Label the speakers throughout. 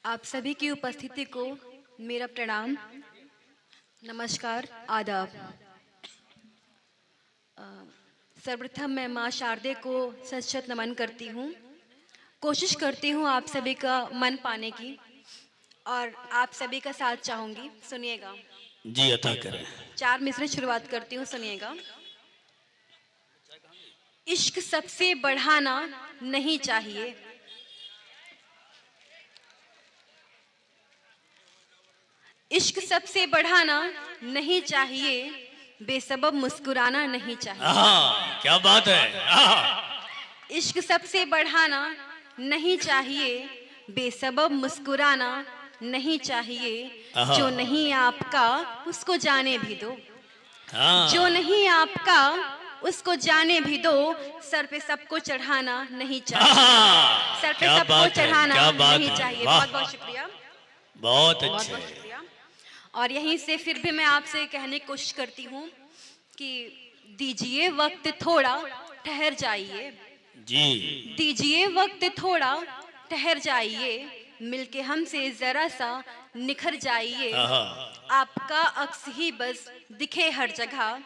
Speaker 1: आप सभी की उपस्थिति को मेरा प्रणाम, नमस्कार, आदाब। सर्वप्रथम मैं माँ शारदे को सत सत नमन करती हूँ। कोशिश करती हूँ आप सभी का मन पाने की और आप सभी का साथ चाहूँगी। सुनिएगा।
Speaker 2: जी अता करें।
Speaker 1: 4 मिसरे शुरुआत करती हूँ, सुनिएगा। इश्क सबसे बढ़ाना नहीं चाहिए, इश्क सबसे बढ़ाना नहीं चाहिए, बेसबब मुस्कुराना नहीं चाहिए।
Speaker 2: क्या बात है।
Speaker 1: इश्क सबसे बढ़ाना नहीं चाहिए, बेसबब मुस्कुराना नहीं चाहिए। जो नहीं आपका उसको जाने भी दो, जो नहीं आपका उसको जाने भी दो। सर पे सबको चढ़ाना नहीं चाहिए, सर पे सबको चढ़ाना नहीं चाहिए। बहुत बहुत शुक्रिया,
Speaker 2: बहुत
Speaker 1: बहुत
Speaker 2: अच्छे।
Speaker 1: बहुत शुक्रिया। और यहीं से फिर भी मैं आपसे कहने की कोशिश करती हूँ कि दीजिए वक्त थोड़ा, ठहर जाइए।
Speaker 2: जी
Speaker 1: दीजिए वक्त थोड़ा, ठहर जाइए। मिलके हमसे जरा सा निखर जाइए। आपका अक्स ही बस दिखे हर जगह,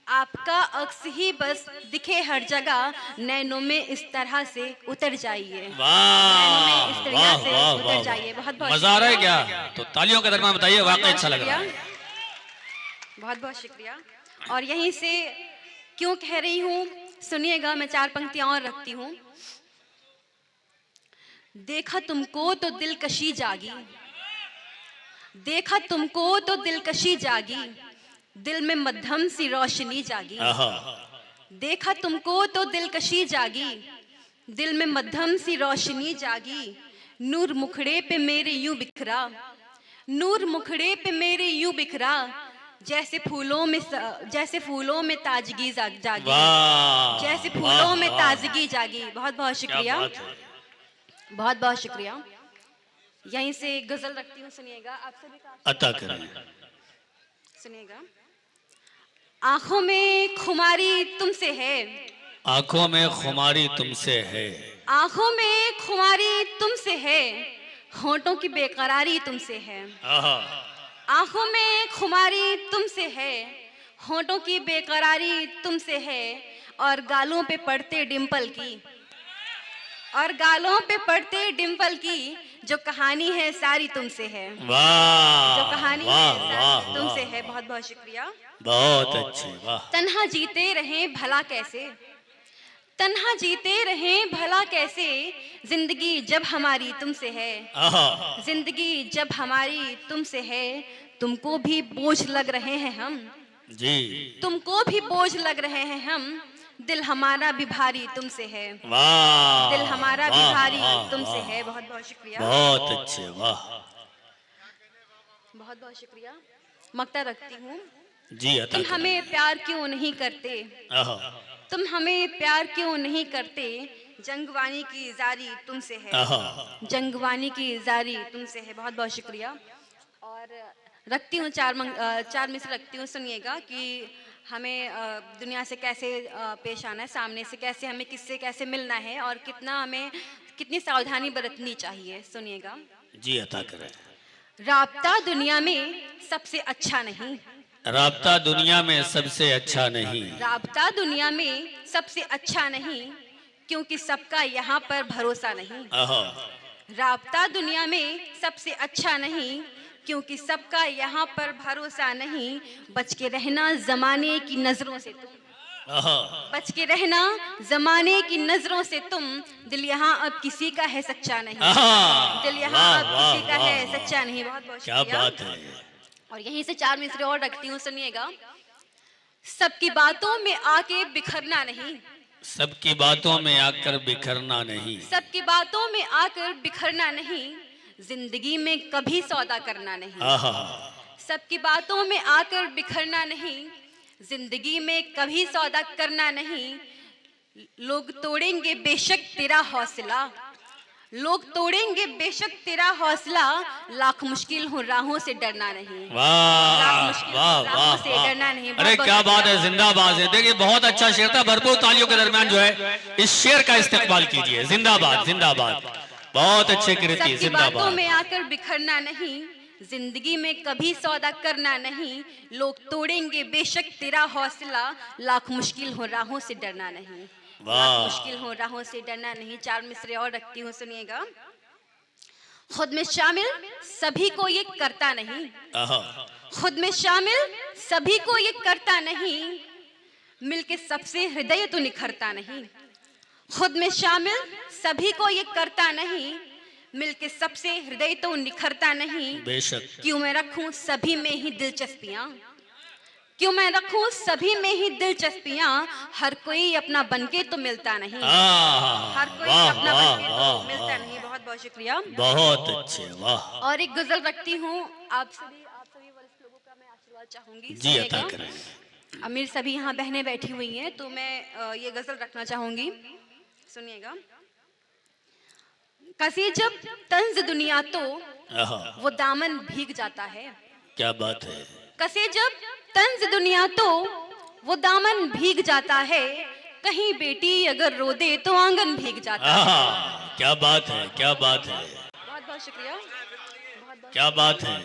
Speaker 1: आपका अक्स ही बस दिखे हर जगह। नैनों में इस तरह से उतर जाइए, नैनों में इस तरह से उतर जाइए। बहुत बहुत
Speaker 2: मजा आ रहा है
Speaker 1: शुक्रिया।
Speaker 2: क्या? तो तालियों के दरमियान बताइए, वाकई अच्छा लग रहा है।
Speaker 1: बहुत बहुत शुक्रिया। और यहीं से क्यों कह रही हूँ, सुनिएगा। मैं 4 पंक्तियां और रखती हूँ। देखा तुमको तो दिलकशी जागी, देखा तुमको तो दिलकशी जागी। दिल में मध्यम सी रोशनी जागी। देखा तुमको तो दिलकशी जागी, दिल में मध्यम सी रोशनी जागी। नूर मुखड़े पे मेरे यूं बिखरा, नूर मुखड़े पे मेरे यूं बिखरा। जैसे फूलों में ताजगी जागी, जैसे फूलों में ताजगी जागी। बहुत बहुत शुक्रिया, बहुत बहुत शुक्रिया। यहीं से गजल रखती हूँ, सुनिएगा। आप सभी का
Speaker 2: अता करें।
Speaker 1: सुनिएगा। आंखों में खुमारी तुमसे है,
Speaker 2: आंखों में खुमारी तुमसे है,
Speaker 1: आंखों में खुमारी तुमसे है। होंठों की बेकरारी तुमसे है, आंखों में खुमारी तुमसे है। होंठों की बेकरारी तुमसे है। और गालों पे पड़ते डिंपल की, और गालों पे पड़ते डिंपल की। जो कहानी है सारी तुमसे है, जो कहानी है सारी तुमसे है। बहुत बहुत शुक्रिया,
Speaker 2: बहुत अच्छे। वाह।
Speaker 1: तन्हा जीते रहें भला कैसे, तन्हा जीते रहें भला कैसे। जिंदगी जब हमारी तुमसे है, जिंदगी जब हमारी तुमसे है। तुमको भी बोझ लग रहे हैं हम,
Speaker 2: जी
Speaker 1: तुमको भी बोझ लग रहे हैं हम। दिल हमारा भी भारी तुमसे है,
Speaker 2: वाह,
Speaker 1: दिल हमारा भी भारी
Speaker 2: वाह,
Speaker 1: तुमसे
Speaker 2: वाह,
Speaker 1: है। बहुत बहुत शुक्रिया,
Speaker 2: बहुत अच्छे। वाह,
Speaker 1: बहुत बहुत शुक्रिया। मक्ता रखती हूँ।
Speaker 2: जी अता
Speaker 1: तुम
Speaker 2: करें।
Speaker 1: हमें प्यार क्यों नहीं करते, तुम हमें प्यार क्यों नहीं करते। जंगवानी की जारी तुमसे है, जंगवानी की जारी तुमसे है। बहुत बहुत शुक्रिया। और रखती हूँ 4 मिसर रखती हूँ, सुनिएगा। कि हमें दुनिया से कैसे पेश आना है, सामने से कैसे, हमें किससे कैसे मिलना है और कितना हमें कितनी सावधानी बरतनी चाहिए। सुनिएगा।
Speaker 2: जी अता करें।
Speaker 1: राब्ता दुनिया में सबसे अच्छा नहीं,
Speaker 2: राब्ता दुनिया में सबसे अच्छा नहीं,
Speaker 1: राब्ता दुनिया में सबसे अच्छा नहीं। क्योंकि सबका यहाँ पर भरोसा नहीं, राब्ता दुनिया में सबसे अच्छा नहीं। क्योंकि सबका यहाँ पर भरोसा नहीं। बच के रहना जमाने की नजरों से तुम, बच के रहना जमाने की नजरों से तुम। दिल यहाँ अब किसी का है सच्चा नहीं, दिल यहाँ अब किसी का है सच्चा नहीं। बहुत बहुत
Speaker 2: क्या
Speaker 1: शुक्रिया।
Speaker 2: बात है।
Speaker 1: और यहीं से 4 मिसरे और रखती हूँ, सुनिएगा। सबकी बातों में आके बिखरना नहीं,
Speaker 2: सबकी बातों में आकर बिखरना नहीं,
Speaker 1: सबकी बातों में आकर बिखरना नहीं। जिंदगी में कभी सौदा करना नहीं, सबकी बातों में आकर बिखरना नहीं। जिंदगी में कभी सौदा करना नहीं। लोग तोड़ेंगे बेशक तेरा हौसला, लोग तोड़ेंगे बेशक तेरा हौसला। लाख मुश्किल हो राहों से डरना नहीं, लाख मुश्किल हो राहों से डरना नहीं।
Speaker 2: अरे क्या बात है, जिंदाबाद है। देखिए बहुत अच्छा शेर था, भरपूर तालियों के दरमियान जो है इस शेर का इस्तेमाल कीजिए। जिंदाबाद जिंदाबाद। बहुत अच्छे कृति,
Speaker 1: सबकी बातों
Speaker 2: जिंदाबाद।
Speaker 1: में आकर बिखरना नहीं, जिंदगी में कभी सौदा करना नहीं, लोग तोड़ेंगे बेशक तेरा हौसला, लाख मुश्किल हो राहों से डरना नहीं, लाख
Speaker 2: वाह।
Speaker 1: मुश्किल हो राहों से डरना नहीं। 4 मिसरे और रखती हूँ, सुनिएगा। खुद में शामिल सभी को ये करता नहीं,
Speaker 2: आहा,
Speaker 1: खुद में शामिल सभी को ये करता नहीं, मिलके सबसे हृदय तो निखरता नहीं। खुद में शामिल सभी को ये करता नहीं, मिलके सबसे हृदय तो निखरता नहीं।
Speaker 2: बेशक।
Speaker 1: क्यों मैं रखूं सभी में ही दिलचस्पियां, क्यों मैं रखूं सभी में ही दिलचस्पियां, हर कोई अपना बनके तो मिलता नहीं, हर कोई
Speaker 2: वाह
Speaker 1: अपना
Speaker 2: वाह
Speaker 1: बनके तो
Speaker 2: वाह
Speaker 1: मिलता
Speaker 2: वाह,
Speaker 1: नहीं। बहुत बहुत शुक्रिया।
Speaker 2: बहुत अच्छे, वाह।
Speaker 1: और एक गजल रखती हूँ, आप सभी वरिष्ठ लोगों का मैं आशीर्वाद चाहूंगी,
Speaker 2: जी अता
Speaker 1: सुनिएगा।
Speaker 2: करें।
Speaker 1: अमीर सभी यहाँ बहनें बैठी हुई हैं, तो मैं ये गजल रखना चाहूंगी, सुनिएगा। कसी जब तंज दुनिया तो
Speaker 2: आहा,
Speaker 1: वो दामन भीग जाता है,
Speaker 2: क्या बात है।
Speaker 1: कसे जब तंज दुनिया तो वो दामन भीग जाता है, कहीं बेटी अगर रो दे तो आंगन भीग जाता है।
Speaker 2: आहा, क्या बात है, क्या बात है,
Speaker 1: बहुत बहुत शुक्रिया, बहुत
Speaker 2: क्या बात है।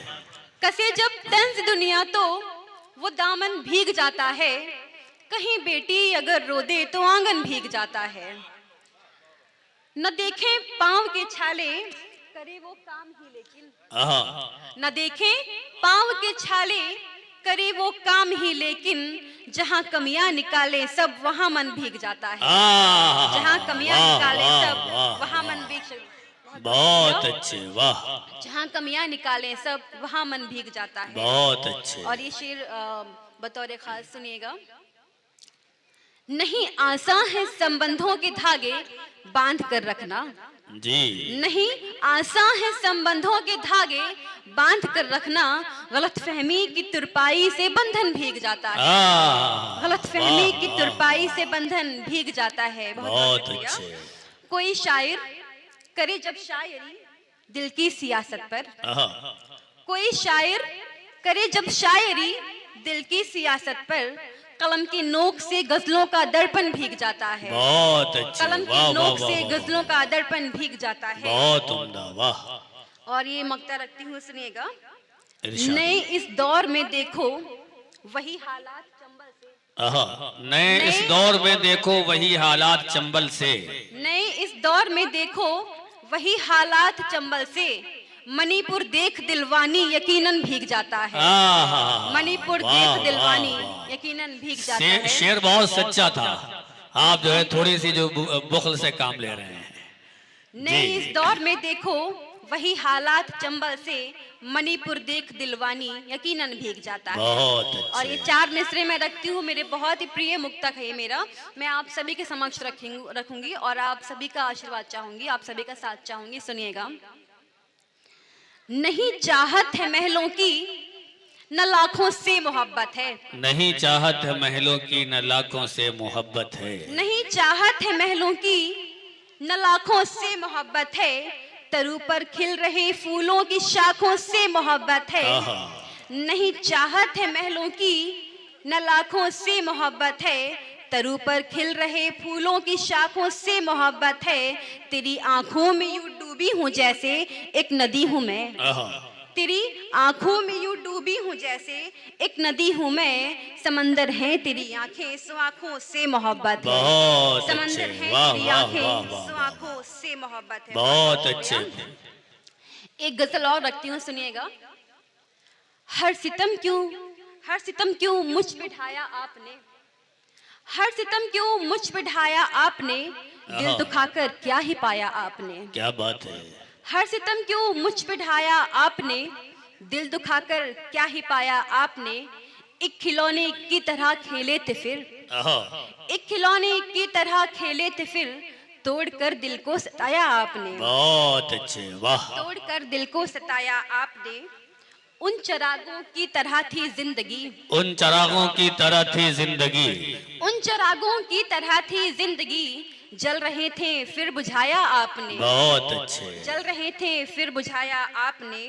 Speaker 1: कसे जब तंज दुनिया तो वो दामन भीग जाता है, कहीं बेटी अगर रो दे तो आंगन भीग जाता है। न देखें पाँव के छाले करे वो काम ही लेकिन,
Speaker 2: आहा,
Speaker 1: न देखें पाँव के छाले करे वो काम ही लेकिन, जहाँ कमियां निकाले सब वहाँ मन भीग जाता है,
Speaker 2: आहा,
Speaker 1: जहाँ कमियां
Speaker 2: वाह,
Speaker 1: निकाले
Speaker 2: वाह,
Speaker 1: सब
Speaker 2: वाह,
Speaker 1: वहाँ
Speaker 2: वाह।
Speaker 1: मन भीग,
Speaker 2: बहुत अच्छे, वाह,
Speaker 1: जहाँ कमियां निकाले सब वहाँ मन भीग जाता है।
Speaker 2: बहुत अच्छे।
Speaker 1: और ये शेर बतौर खास सुनिएगा। नहीं आसान है संबंधों के धागे बांध कर रखना,
Speaker 2: जी,
Speaker 1: नहीं आसान है संबंधों के धागे बांध कर रखना, गलतफहमी की तुरपाई से बंधन भीग जाता है,
Speaker 2: आहा,
Speaker 1: गलतफहमी
Speaker 2: वाह,
Speaker 1: की
Speaker 2: वाह,
Speaker 1: तुरपाई से बंधन भीग जाता है।
Speaker 2: बहुत
Speaker 1: शुक्रिया।
Speaker 2: अच्छे।
Speaker 1: कोई शायर करे जब शायरी दिल की सियासत पर,
Speaker 2: आहा,
Speaker 1: कोई शायर करे जब शायरी दिल की सियासत पर, कलम की नोक से गजलों का दर्पण भीग जाता है,
Speaker 2: बहुत अच्छे,
Speaker 1: कलम
Speaker 2: वाह
Speaker 1: की
Speaker 2: वाह
Speaker 1: नोक से
Speaker 2: वाह,
Speaker 1: गजलों का दर्पण भीग जाता है।
Speaker 2: बहुत उम्दा, वाह।
Speaker 1: और ये मक्ता रखती हूँ, सुनिएगा।
Speaker 2: इरशाद।
Speaker 1: नए इस दौर में देखो वही हालात चंबल से,
Speaker 2: आहा, नए इस दौर में देखो वही हालात चंबल से,
Speaker 1: नए इस दौर में देखो वही हालात चंबल से, मणिपुर देख दिलवानी यकीनन भीग जाता है,
Speaker 2: आहा,
Speaker 1: मणिपुर
Speaker 2: वाह,
Speaker 1: देख
Speaker 2: वाह,
Speaker 1: दिलवानी
Speaker 2: वाह।
Speaker 1: यकीनन भीग जाता है।
Speaker 2: शेर बहुत सच्चा था। आप जो है थोड़ी सी जो बुखल से काम ले रहे हैं।
Speaker 1: नए
Speaker 2: जी।
Speaker 1: इस दौर में देखो वही हालात चंबल से, मणिपुर देख दिलवानी यकीनन भीग जाता है।
Speaker 2: बहुत
Speaker 1: और ये
Speaker 2: अच्छे।
Speaker 1: 4 मिसरे मैं रखती हूँ, मेरे बहुत ही प्रिय मुक्तक है ये मेरा, मैं आप सभी के समक्ष रखूंगी और आप सभी का आशीर्वाद चाहूंगी, आप सभी का साथ चाहूंगी, सुनिएगा। नहीं चाहत है महलों की न लाखों से मोहब्बत है,
Speaker 2: नहीं चाहत है महलों की न लाखों से मोहब्बत है,
Speaker 1: नहीं चाहत है महलों की न लाखों से मोहब्बत है, तरु पर खिल रहे फूलों की शाखों से मोहब्बत है।
Speaker 2: आहा,
Speaker 1: नहीं चाहत है महलों की न लाखों से मोहब्बत है, तरु पर खिल रहे फूलों की शाखों से मोहब्बत है। तेरी आंखों में यूं डूबी हूँ जैसे एक नदी हूँ मैं,
Speaker 2: आहा,
Speaker 1: तेरी आंखों में यूं डूबी हूँ जैसे एक नदी हूँ मैं, समंदर है तेरी आंखें सो आंखों से मोहब्बत है,
Speaker 2: बहुत
Speaker 1: समंदर
Speaker 2: अच्छे,
Speaker 1: है
Speaker 2: वाह
Speaker 1: तेरी
Speaker 2: वाह
Speaker 1: आंखें
Speaker 2: वाह वाह,
Speaker 1: सो आंखों से मोहब्बत है।
Speaker 2: बहुत अच्छे।
Speaker 1: एक गजल और रखती हूँ, सुनिएगा। हर सितम क्यों मुझ पे ढाया आपने, हर सितम क्यों मुझ पे ढाया आपने, दिल
Speaker 2: आहा।
Speaker 1: दुखाकर क्या ही पाया आपने,
Speaker 2: क्या बात है।
Speaker 1: हर सितम क्यों मुझ पे ढाया आपने, दिल दुखाकर क्या ही पाया आपने, एक खिलौने की तरह खेले थे फिर,
Speaker 2: आहा,
Speaker 1: एक खिलौने की तरह खेले थे फिर, तोड़कर दिल को सताया आपने,
Speaker 2: बहुत अच्छे, वाह।
Speaker 1: तोड़कर दिल को सताया आपने। उन चरागों की तरह थी जिंदगी,
Speaker 2: उन चरागों की तरह थी जिंदगी,
Speaker 1: उन चरागों की तरह थी जिंदगी, जल रहे थे फिर बुझाया आपने,
Speaker 2: बहुत अच्छे।
Speaker 1: जल रहे थे फिर बुझाया आपने।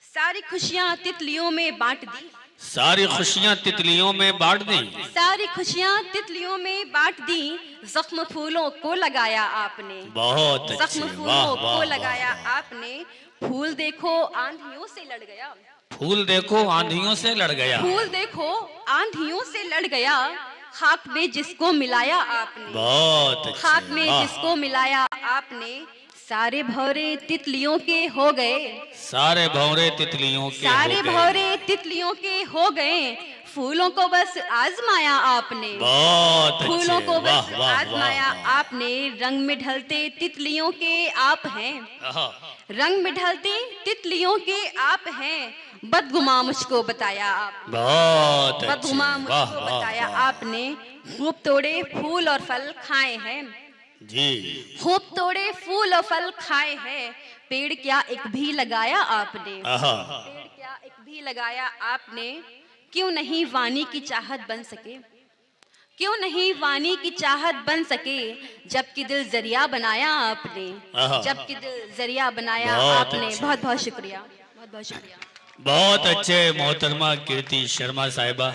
Speaker 1: सारी खुशियां तितलियों में बांट दी,
Speaker 2: सारी खुशियां तितलियों में बांट दी,
Speaker 1: सारी खुशियां तितलियों में बांट दी, जख्म फूलों को लगाया आपने,
Speaker 2: बहुत अच्छे,
Speaker 1: जख्म
Speaker 2: वाह
Speaker 1: फूलों
Speaker 2: वाह
Speaker 1: को
Speaker 2: वाह,
Speaker 1: लगाया
Speaker 2: वाह।
Speaker 1: आपने। फूल देखो आंधियों से लड़ गया,
Speaker 2: फूल देखो आंधियों से लड़ गया,
Speaker 1: फूल देखो आंधियों से लड़ गया, खाक में जिसको मिलाया आपने,
Speaker 2: बहुत
Speaker 1: खाक
Speaker 2: अच्छे,
Speaker 1: में
Speaker 2: वाह।
Speaker 1: जिसको मिलाया आपने। सारे भौरे तितलियों के हो गए,
Speaker 2: सारे भौरे तितलियों के
Speaker 1: सारे
Speaker 2: हो गए,
Speaker 1: भौरे तितलियों के हो गए, फूलों को बस आजमाया आपने,
Speaker 2: बहुत अच्छे,
Speaker 1: फूलों को
Speaker 2: वाह
Speaker 1: बस
Speaker 2: वाह वाह,
Speaker 1: आजमाया
Speaker 2: वाह।
Speaker 1: आपने। रंग में ढलते तितलियों के आप हैं,
Speaker 2: आहा,
Speaker 1: रंग में ढलते तितलियों के आप हैं, बदगुमा मुझको बताया आप,
Speaker 2: बहुत अच्छे,
Speaker 1: बदगुमा
Speaker 2: वाह
Speaker 1: मुझको
Speaker 2: वाह
Speaker 1: बताया
Speaker 2: वाह।
Speaker 1: आपने। खूब तोड़े फूल और फल खाए हैं,
Speaker 2: जी,
Speaker 1: खूब तोड़े फूल और फल खाए हैं, पेड़ क्या एक भी लगाया आपने,
Speaker 2: आहा,
Speaker 1: पेड़ क्या एक भी लगाया आपने। क्यों नहीं वाणी की चाहत बन सके, क्यों नहीं वाणी की चाहत बन सके, जबकि दिल जरिया बनाया आपने,
Speaker 2: आहा।
Speaker 1: जबकि दिल जरिया बनाया
Speaker 2: बहुत
Speaker 1: आपने।
Speaker 2: अच्छा।
Speaker 1: बहुत बहुत शुक्रिया, बहुत बहुत शुक्रिया।
Speaker 2: बहुत अच्छे मोहतरमा कीर्ति शर्मा साहिबा।